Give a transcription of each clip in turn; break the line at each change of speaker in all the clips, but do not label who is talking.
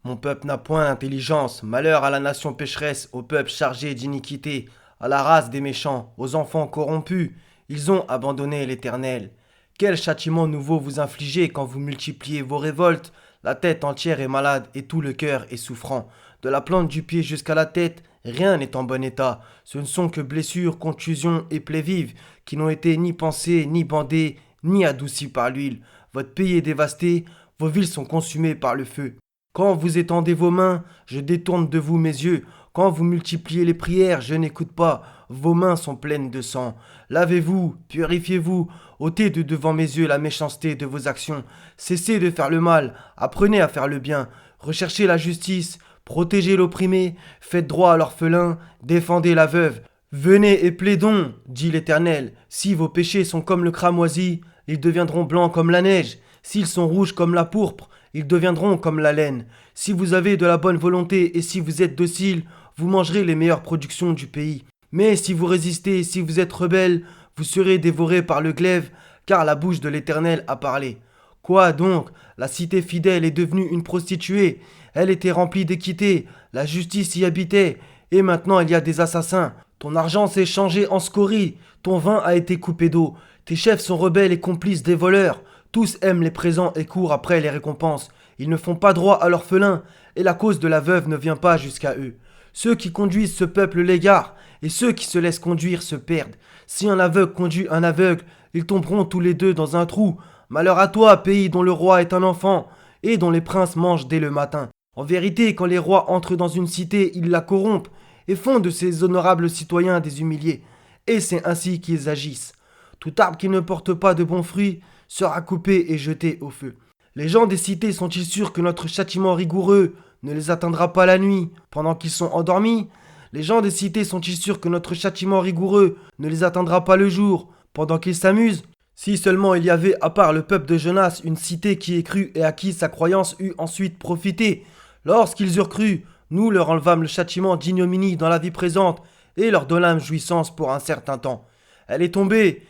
Mon peuple n'a point d'intelligence, malheur à la nation pécheresse, au peuple chargé d'iniquité, à la race des méchants, aux enfants corrompus. Ils ont abandonné l'Éternel. Quel châtiment nouveau vous infligez quand vous multipliez vos révoltes? La tête entière est malade et tout le cœur est souffrant. De la plante du pied jusqu'à la tête, rien n'est en bon état. Ce ne sont que blessures, contusions et plaies vives qui n'ont été ni pansées, ni bandées, ni adoucies par l'huile. Votre pays est dévasté, vos villes sont consumées par le feu. Quand vous étendez vos mains, je détourne de vous mes yeux. Quand vous multipliez les prières, je n'écoute pas. Vos mains sont pleines de sang. Lavez-vous, purifiez-vous. Ôtez de devant mes yeux la méchanceté de vos actions. Cessez de faire le mal. Apprenez à faire le bien. Recherchez la justice. Protégez l'opprimé. Faites droit à l'orphelin. Défendez la veuve. Venez et plaidons, dit l'Éternel. Si vos péchés sont comme le cramoisi, ils deviendront blancs comme la neige. S'ils sont rouges comme la pourpre, ils deviendront comme la laine. Si vous avez de la bonne volonté et si vous êtes docile, vous mangerez les meilleures productions du pays. Mais si vous résistez, si vous êtes rebelle, vous serez dévorés par le glaive, car la bouche de l'Éternel a parlé. Quoi donc? La cité fidèle est devenue une prostituée. Elle était remplie d'équité, la justice y habitait, et maintenant il y a des assassins. Ton argent s'est changé en scorie, ton vin a été coupé d'eau, tes chefs sont rebelles et complices des voleurs. Tous aiment les présents et courent après les récompenses. Ils ne font pas droit à l'orphelin, et la cause de la veuve ne vient pas jusqu'à eux. Ceux qui conduisent ce peuple l'égarent, et ceux qui se laissent conduire se perdent. Si un aveugle conduit un aveugle, ils tomberont tous les deux dans un trou. Malheur à toi, pays dont le roi est un enfant, et dont les princes mangent dès le matin. En vérité, quand les rois entrent dans une cité, ils la corrompent, et font de ces honorables citoyens des humiliés. Et c'est ainsi qu'ils agissent. Tout arbre qui ne porte pas de bons fruits sera coupé et jeté au feu. Les gens des cités sont-ils sûrs que notre châtiment rigoureux ne les atteindra pas la nuit, pendant qu'ils sont endormis? Les gens des cités sont-ils sûrs que notre châtiment rigoureux ne les atteindra pas le jour, pendant qu'ils s'amusent? Si seulement il y avait, à part le peuple de Jonas, une cité qui ait cru et à qui sa croyance eût ensuite profité. Lorsqu'ils eurent cru, nous leur enlevâmes le châtiment d'ignominie dans la vie présente et leur donnâmes jouissance pour un certain temps. Elle est tombée,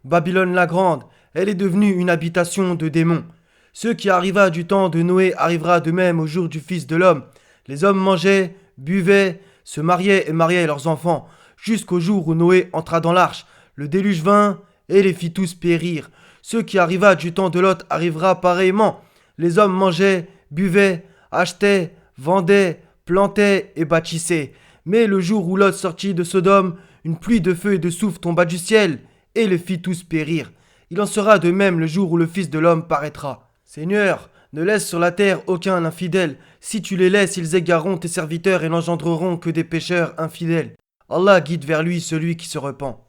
Babylone la grande, elle est devenue une habitation de démons. Ce qui arriva du temps de Noé arrivera de même au jour du Fils de l'homme. Les hommes mangeaient, buvaient, se mariaient et mariaient leurs enfants, jusqu'au jour où Noé entra dans l'arche. Le déluge vint et les fit tous périr. Ce qui arriva du temps de Lot arrivera pareillement. Les hommes mangeaient, buvaient, achetaient, vendaient, plantaient et bâtissaient. Mais le jour où Lot sortit de Sodome, une pluie de feu et de soufre tomba du ciel et les fit tous périr. Il en sera de même le jour où le Fils de l'homme paraîtra. Seigneur, ne laisse sur la terre aucun infidèle. Si tu les laisses, ils égareront tes serviteurs et n'engendreront que des pécheurs infidèles. Allah guide vers lui celui qui se repent.